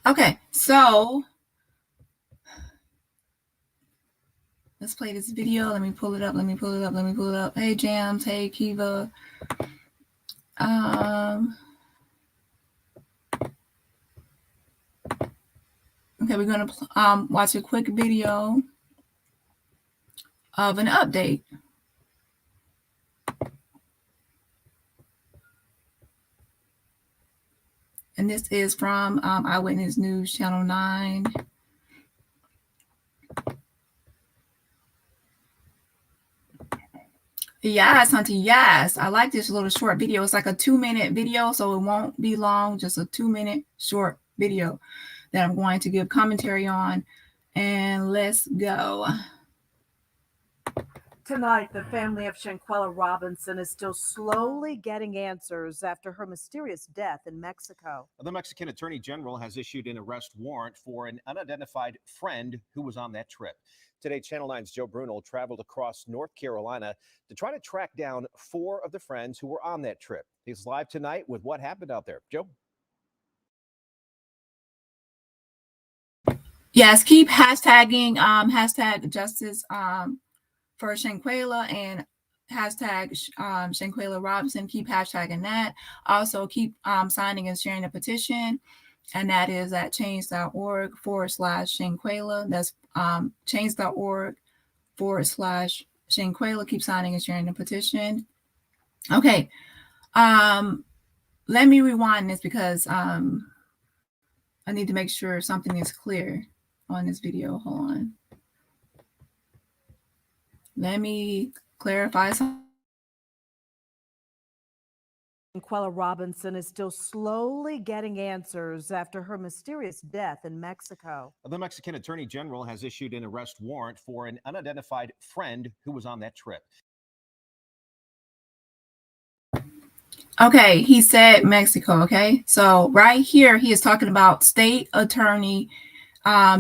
Okay, so let's play this video. Let me pull it up. Hey, Jams. Hey, Kiva. Okay, we're going to watch a quick video of an update. And this is from Eyewitness News Channel 9. Yes, Auntie, yes. I like this little short video. It's like a 2-minute video, so it won't be long, just a 2-minute short video that I'm going to give commentary on. And let's go. Tonight, the family of Shanquella Robinson is still slowly getting answers after her mysterious death in Mexico. The Mexican Attorney General has issued an arrest warrant for an unidentified friend who was on that trip. Today, Channel 9's Joe Bruno traveled across North Carolina to try to track down 4 of the friends who were on that trip. He's live tonight with what happened out there. Joe? Yes, keep hashtagging hashtag justice for Shanquella and hashtag Shanquella Robinson. Keep hashtagging that. Also, keep signing and sharing the petition. And that is at change.org/Shanquella. That's change.org/Shanquella. Keep signing and sharing the petition. Okay. Let me rewind this because I need to make sure something is clear on this video. Hold on. Let me clarify something. Shanquella Robinson is still slowly getting answers after her mysterious death in Mexico. The Mexican Attorney General has issued an arrest warrant for an unidentified friend who was on that trip. Okay, he said Mexico, okay? So right here, he is talking about State Attorney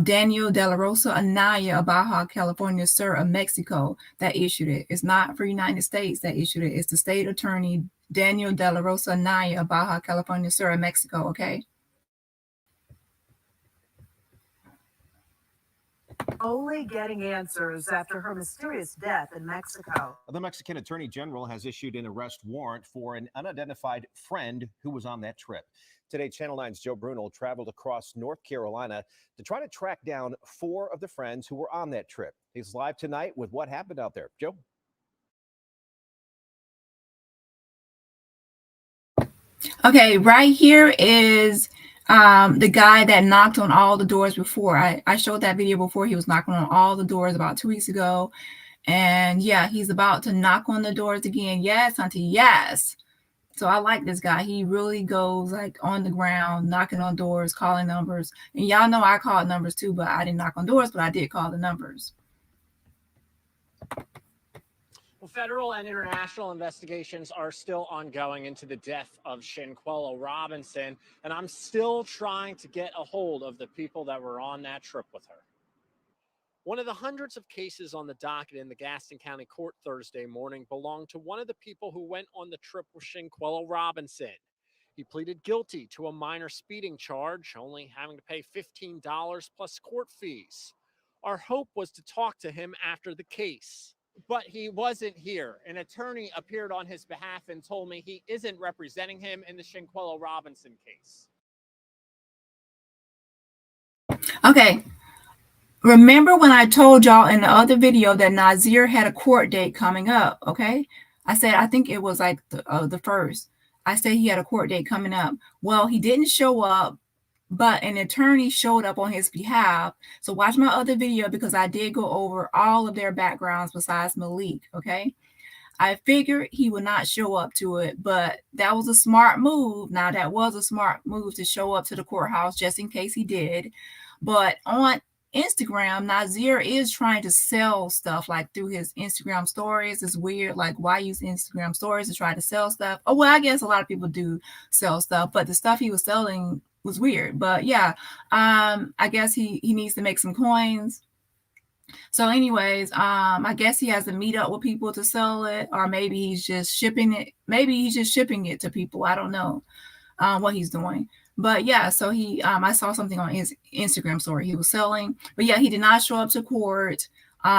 Daniel De La Rosa Anaya of Baja California Sur of Mexico that issued it. It's not for United States that issued it. It's the State Attorney Daniel De La Rosa Anaya of Baja California Sur of Mexico, okay? Only getting answers after her mysterious death in Mexico. The Mexican Attorney General has issued an arrest warrant for an unidentified friend who was on that trip. Today, Channel 9's Joe Bruno traveled across North Carolina to try to track down 4 of the friends who were on that trip. He's live tonight with what happened out there. Joe? Okay, right here is the guy that knocked on all the doors before. I showed that video before. He was knocking on all the doors about 2 weeks ago. And yeah, he's about to knock on the doors again. Yes, Auntie, yes. So I like this guy. He really goes like on the ground, knocking on doors, calling numbers. And y'all know I called numbers too, but I didn't knock on doors, but I did call the numbers. Well, federal and international investigations are still ongoing into the death of Shanquella Robinson, and I'm still trying to get a hold of the people that were on that trip with her. One of the hundreds of cases on the docket in the Gaston County Court Thursday morning belonged to one of the people who went on the trip with Shanquella Robinson. He pleaded guilty to a minor speeding charge, only having to pay $15 plus court fees. Our hope was to talk to him after the case, but he wasn't here. An attorney appeared on his behalf and told me he isn't representing him in the Shanquella Robinson case. Okay. Remember when I told y'all in the other video that Nazeer had a court date coming up, okay? I said, I think it was like the first. I said he had a court date coming up. Well, he didn't show up, but an attorney showed up on his behalf. So watch my other video because I did go over all of their backgrounds besides Malik, okay? I figured he would not show up to it, but that was a smart move. Now, that was a smart move to show up to the courthouse just in case he did. But on Instagram, Nazeer is trying to sell stuff like through his Instagram stories. It's weird, like why use Instagram stories to try to sell stuff? Oh, well, I guess a lot of people do sell stuff, but the stuff he was selling was weird. But yeah, I guess he needs to make some coins. So anyways, I guess he has to meet up with people to sell it, or maybe he's just shipping it. Maybe he's just shipping it to people. I don't know what he's doing. But yeah, so he, I saw something on his Instagram story he was selling. But yeah, he did not show up to court.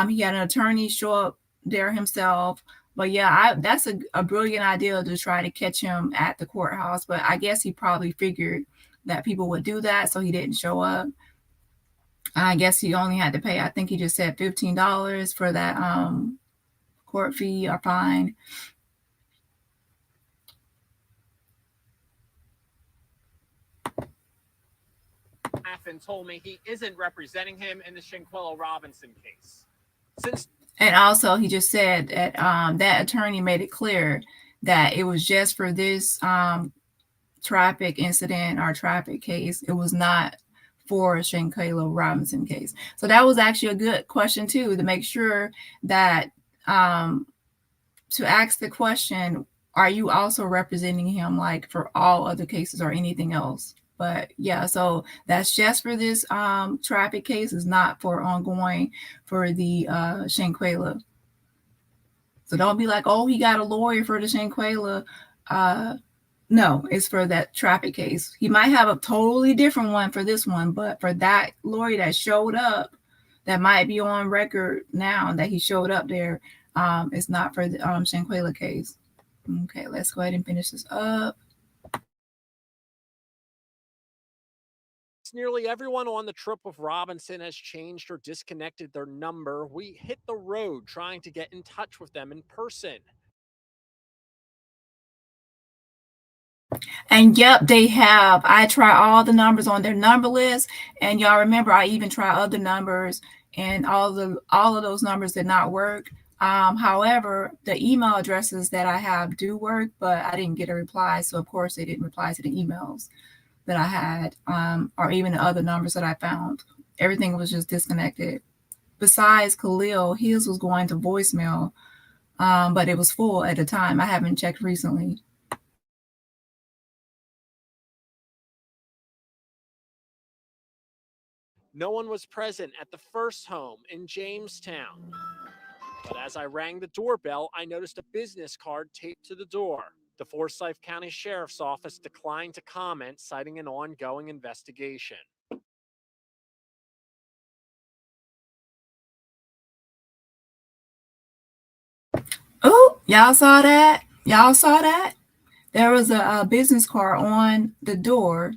He had an attorney show up there himself. But yeah, that's a brilliant idea to try to catch him at the courthouse. But I guess he probably figured that people would do that, so he didn't show up. I guess he only had to pay, I think he just said $15 for that court fee or fine. And told me he isn't representing him in the Shanquella Robinson case. And also, he just said that that attorney made it clear that it was just for this traffic incident or traffic case. It was not for Shanquella Robinson case. So that was actually a good question too, to make sure that to ask the question, are you also representing him like for all other cases or anything else? But yeah, so that's just for this traffic case, is not for ongoing for the Shanquella. So don't be like, oh, he got a lawyer for the Shanquella. No, it's for that traffic case. He might have a totally different one for this one, but for that lawyer that showed up, that might be on record now that he showed up there, it's not for the Shanquella case. Okay, let's go ahead and finish this up. Nearly everyone on the trip with Robinson has changed or disconnected their number. We hit the road trying to get in touch with them in person. And yep, they have. I try all the numbers on their number list, and y'all remember I even try other numbers, and all of those numbers did not work. However, the email addresses that I have do work, but I didn't get a reply, so of course they didn't reply to the emails that I had, or even the other numbers that I found. Everything was just disconnected. Besides Khalil, his was going to voicemail, but it was full at the time. I haven't checked recently. No one was present at the first home in Jamestown. But as I rang the doorbell, I noticed a business card taped to the door. The Forsyth County Sheriff's Office declined to comment, citing an ongoing investigation. Oh, y'all saw that? Y'all saw that? There was a business card on the door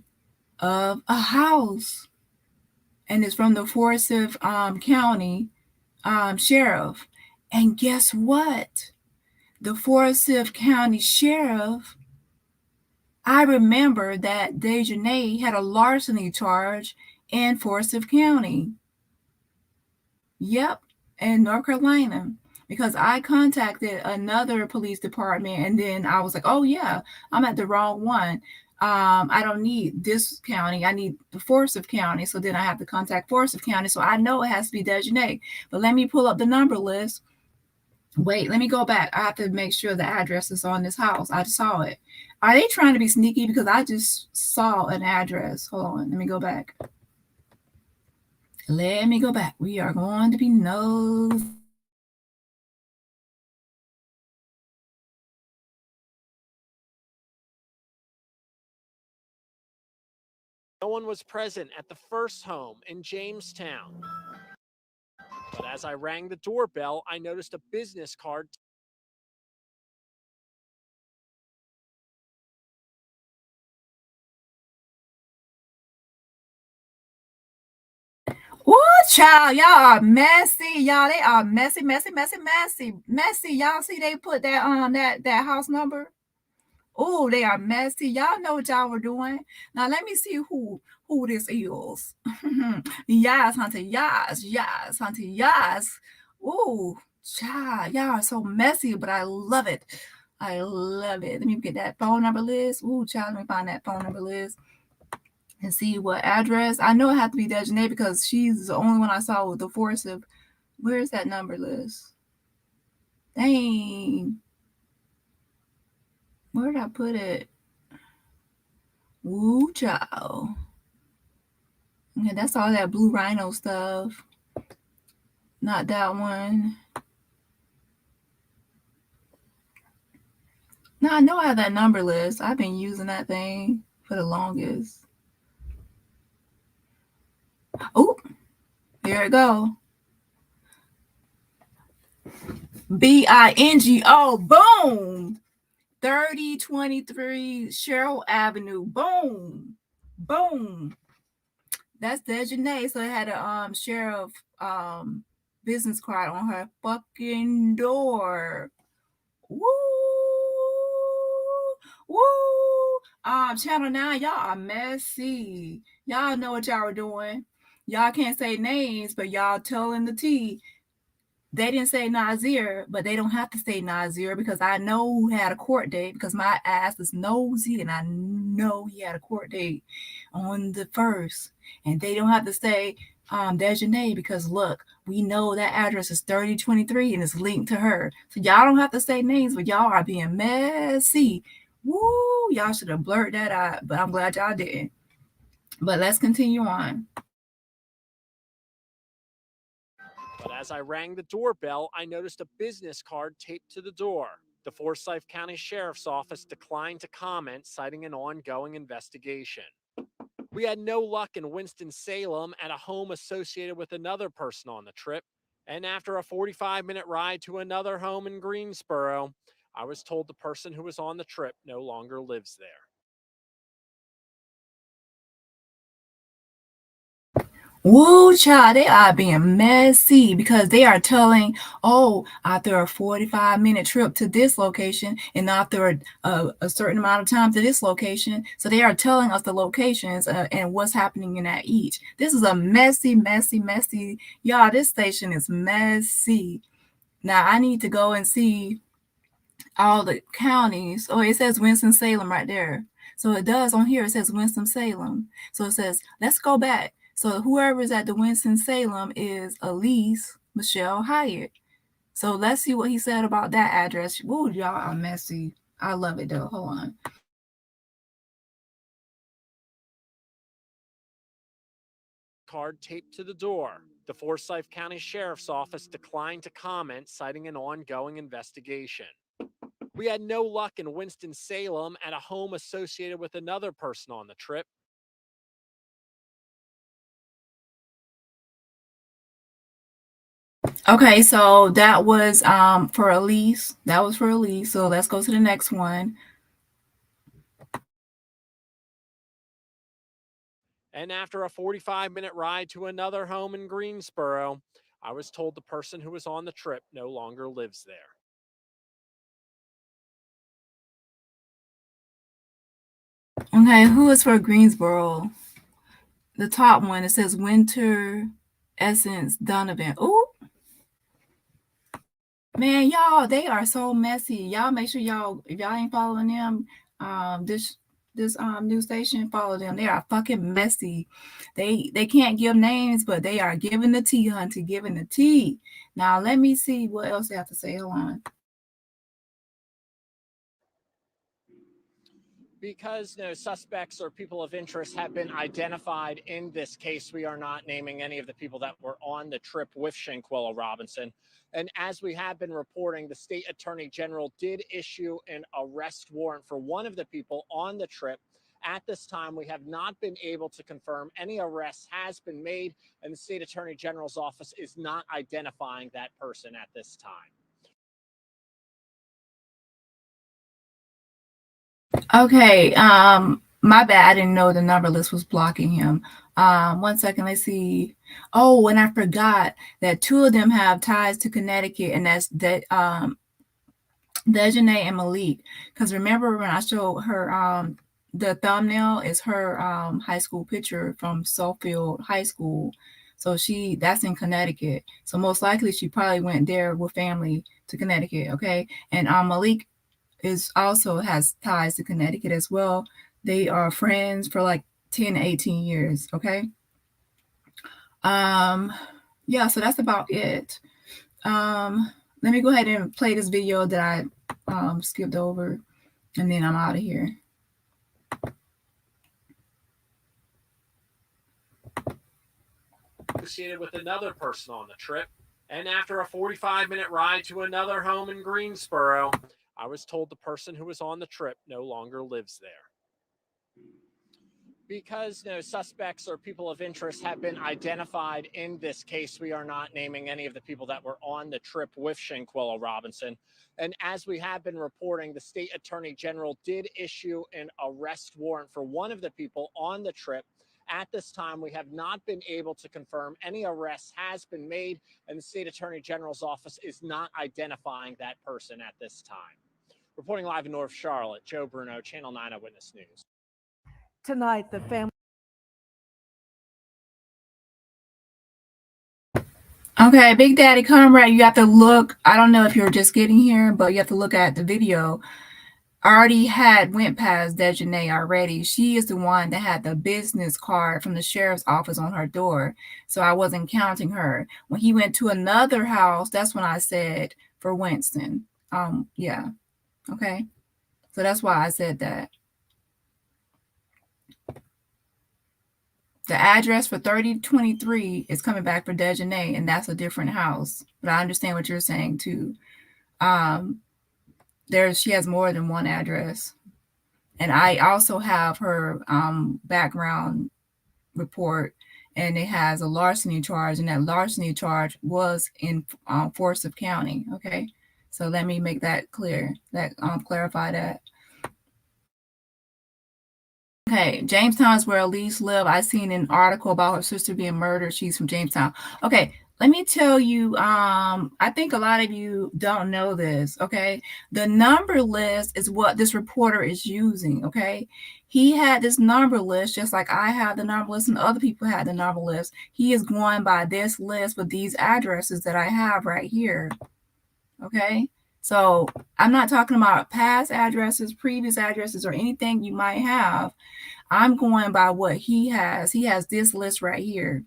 of a house, and it's from the Forsyth County Sheriff. And guess what? The Forsyth County Sheriff, I remember that Daejhanae had a larceny charge in Forsyth County. Yep, in North Carolina. Because I contacted another police department, and then I was like, oh yeah, I'm at the wrong one. I don't need this county. I need the Forsyth County. So then I have to contact Forsyth County. So I know it has to be Daejhanae. But let me pull up the number list. Wait, let me go back. I have to make sure the address is on this house. I saw it. Are they trying to be sneaky? Because I just saw an address. Hold on. Let me go back. Let me go back. We are going to be nosy. No one was present at the first home in Jamestown. But as I rang the doorbell, I noticed a business card. Woo, child, y'all are messy. Y'all, they are messy, messy, messy, messy, messy. Y'all see they put that on that house number? Oh, they are messy. Y'all know what y'all were doing. Now let me see who this is. Yes, hunter. Yes, hunter. Yes. Oh, child, y'all are so messy, but I love it. I love it. Let me get that phone number list. Oh, child, let me find that phone number list and see what address. I know it had to be Daejhanae because she's the only one I saw with the Forsyth. Where's that number list? Dang. Where did I put it? Woo, child. Okay, that's all that Blue Rhino stuff. Not that one. No, I know I have that number list. I've been using that thing for the longest. Oh, here it go. Bingo. Boom. 3023 Cheryl Avenue. Boom. Boom. That's Daejhanae. So it had a sheriff business card on her fucking door. Woo! Woo! Channel 9, y'all are messy. Y'all know what y'all were doing. Y'all can't say names, but y'all telling the tea. They didn't say Nazeer, but they don't have to say Nazeer because I know who had a court date because my ass is nosy and I know he had a court date on the 1st. And they don't have to say Daejhanae because look, we know that address is 3023 and it's linked to her. So y'all don't have to say names, but y'all are being messy. Woo! Y'all should have blurred that out, but I'm glad y'all didn't. But let's continue on. But as I rang the doorbell, I noticed a business card taped to the door. The Forsyth County Sheriff's Office declined to comment, citing an ongoing investigation. We had no luck in Winston-Salem at a home associated with another person on the trip, and after a 45-minute ride to another home in Greensboro, I was told the person who was on the trip no longer lives there. Woo, child, they are being messy because they are telling, after a 45-minute trip to this location and after a certain amount of time to this location. So they are telling us the locations and what's happening in that each. This is a messy. Y'all, this station is messy. Now, I need to go and see all the counties. Oh, it says Winston-Salem right there. So it does on here. It says Winston-Salem. So it says, let's go back. So whoever's at the Winston-Salem is Elise Michelle Hyatt. So let's see what he said about that address. Woo, y'all are messy. I love it though. Hold on. Card taped to the door. The Forsyth County Sheriff's Office declined to comment, citing an ongoing investigation. We had no luck in Winston-Salem at a home associated with another person on the trip. Okay, so that was for Elise. That was for Elise. So let's go to the next one. And after a 45-minute ride to another home in Greensboro, I was told the person who was on the trip no longer lives there. Okay, who is for Greensboro? The top one, it says Winter Essence Donovan. Ooh. Man, y'all, they are so messy. Y'all make sure y'all, if y'all ain't following them, this news station, follow them. They are fucking messy. They can't give names, but they are giving the tea, hunty, giving the tea. Now let me see what else they have to say. Hold on. Because no suspects or people of interest have been identified in this case, we are not naming any of the people that were on the trip with Shanquella Robinson. And as we have been reporting, the state attorney general did issue an arrest warrant for one of the people on the trip. At this time, we have not been able to confirm any arrest has been made, and the state attorney general's office is not identifying that person at this time. Okay, my bad. I didn't know the number list was blocking him. 1 second, let's see. Oh, and I forgot that two of them have ties to Connecticut, and that's that Daejhanae and Malik. Because remember when I showed her the thumbnail is her high school picture from Suffield High School. So that's in Connecticut. So most likely she probably went there with family to Connecticut. Okay, and Malik also has ties to Connecticut as well. They are friends for like 10 to 18 years. Okay. Yeah, so that's about it. Let me go ahead and play this video that I skipped over, and then I'm out of here. Associated with another person on the trip. And after a 45-minute ride to another home in Greensboro, I was told the person who was on the trip no longer lives there. Because suspects or people of interest have been identified in this case, we are not naming any of the people that were on the trip with Shanquella Robinson. And as we have been reporting, the state attorney general did issue an arrest warrant for one of the people on the trip. At this time, we have not been able to confirm any arrest has been made, and the state attorney general's office is not identifying that person at this time. Reporting live in North Charlotte, Joe Bruno, Channel 9 Eyewitness News. Tonight, the family. Okay, Big Daddy Comrade, you have to look. I don't know if you're just getting here, but you have to look at the video. I already went past Daejhanae already. She is the one that had the business card from the sheriff's office on her door. So I wasn't counting her. When he went to another house, that's when I said for Winston. Yeah. Okay. So that's why I said that. The address for 3023 is coming back for Daejhanae, and that's a different house. But I understand what you're saying too. She has more than one address. And I also have her background report, and it has a larceny charge, and that larceny charge was in Forsyth County. Okay. So let me make that clear, clarify that. Okay, Jamestown is where Elise lived. I seen an article about her sister being murdered. She's from Jamestown. Okay, let me tell you, I think a lot of you don't know this, okay? The number list is what this reporter is using, okay? He had this number list just like I have the number list and other people had the number list. He is going by this list with these addresses that I have right here, okay? So I'm not talking about past addresses, previous addresses, or anything you might have. I'm going by what he has. He has this list right here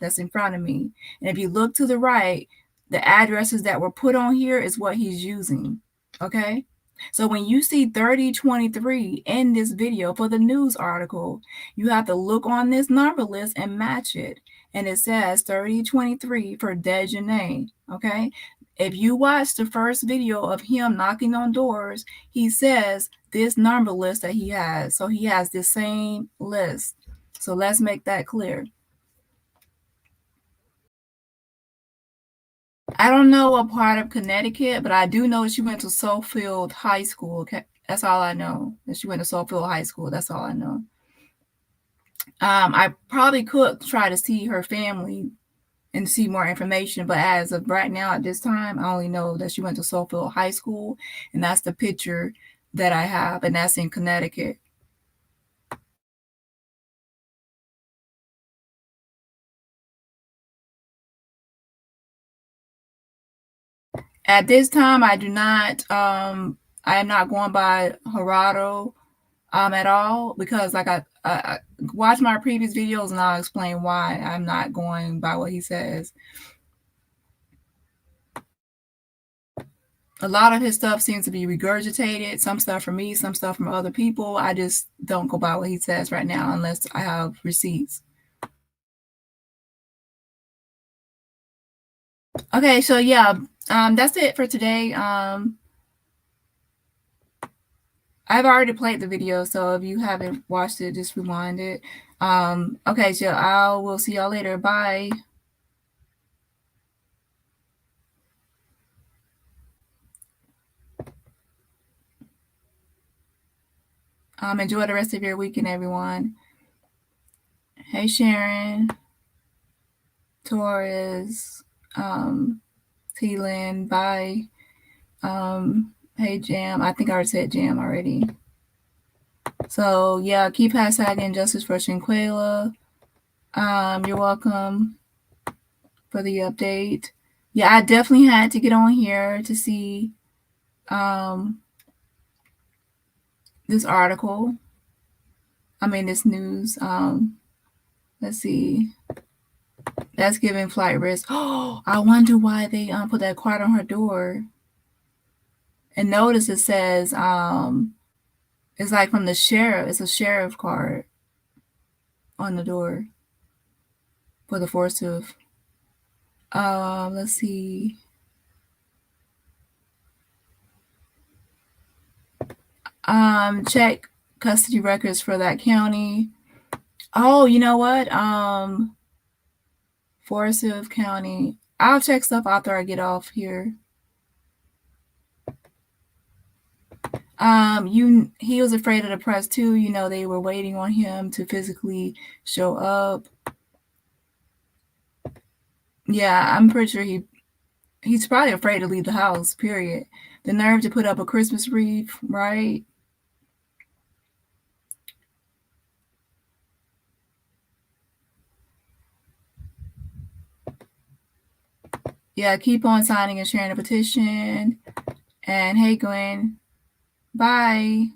that's in front of me. And if you look to the right, the addresses that were put on here is what he's using. Okay? So when you see 3023 in this video for the news article, you have to look on this number list and match it. And it says 3023 for Daejhanae. Okay? If you watch the first video of him knocking on doors, he says this number list that he has. So he has the same list. So let's make that clear. I don't know what part of Connecticut, but I do know she went to Soulfield High School. Okay? That's all I know. That she went to Soulfield High School. That's all I know. I probably could try to see her family and see more information, but as of right now at this time, I only know that she went to Soulfield High School, and that's the picture that I have, and that's in Connecticut. At this time, I do not I am not going by Gerardo at all, because like I watch my previous videos and I'll explain why I'm not going by what he says. A lot of his stuff seems to be regurgitated, some stuff from me, some stuff from other people. I just don't go by what he says right now unless I have receipts. Okay, so yeah, that's it for today. I've already played the video, so if you haven't watched it, just rewind it. Okay, so I will see y'all later. Bye. Enjoy the rest of your weekend, everyone. Hey, Sharon, Torres, T-Lynn, bye. Hey, Jam. I think I already said Jam already. So, yeah, keep hashtagging justice for Shanquella. You're welcome for the update. Yeah, I definitely had to get on here to see this article. I mean, this news. Let's see. That's giving flight risk. Oh, I wonder why they put that card on her door. And notice it says it's like from the sheriff. It's a sheriff card on the door for the Forsyth. Let's see. Check custody records for that county. Oh, you know what? Forsyth County. I'll check stuff after I get off here. He was afraid of the press too. You know, they were waiting on him to physically show up. Yeah, I'm pretty sure he's probably afraid to leave the house, period. The nerve to put up a Christmas wreath, right? Yeah, keep on signing and sharing the petition. And hey, Gwen, bye.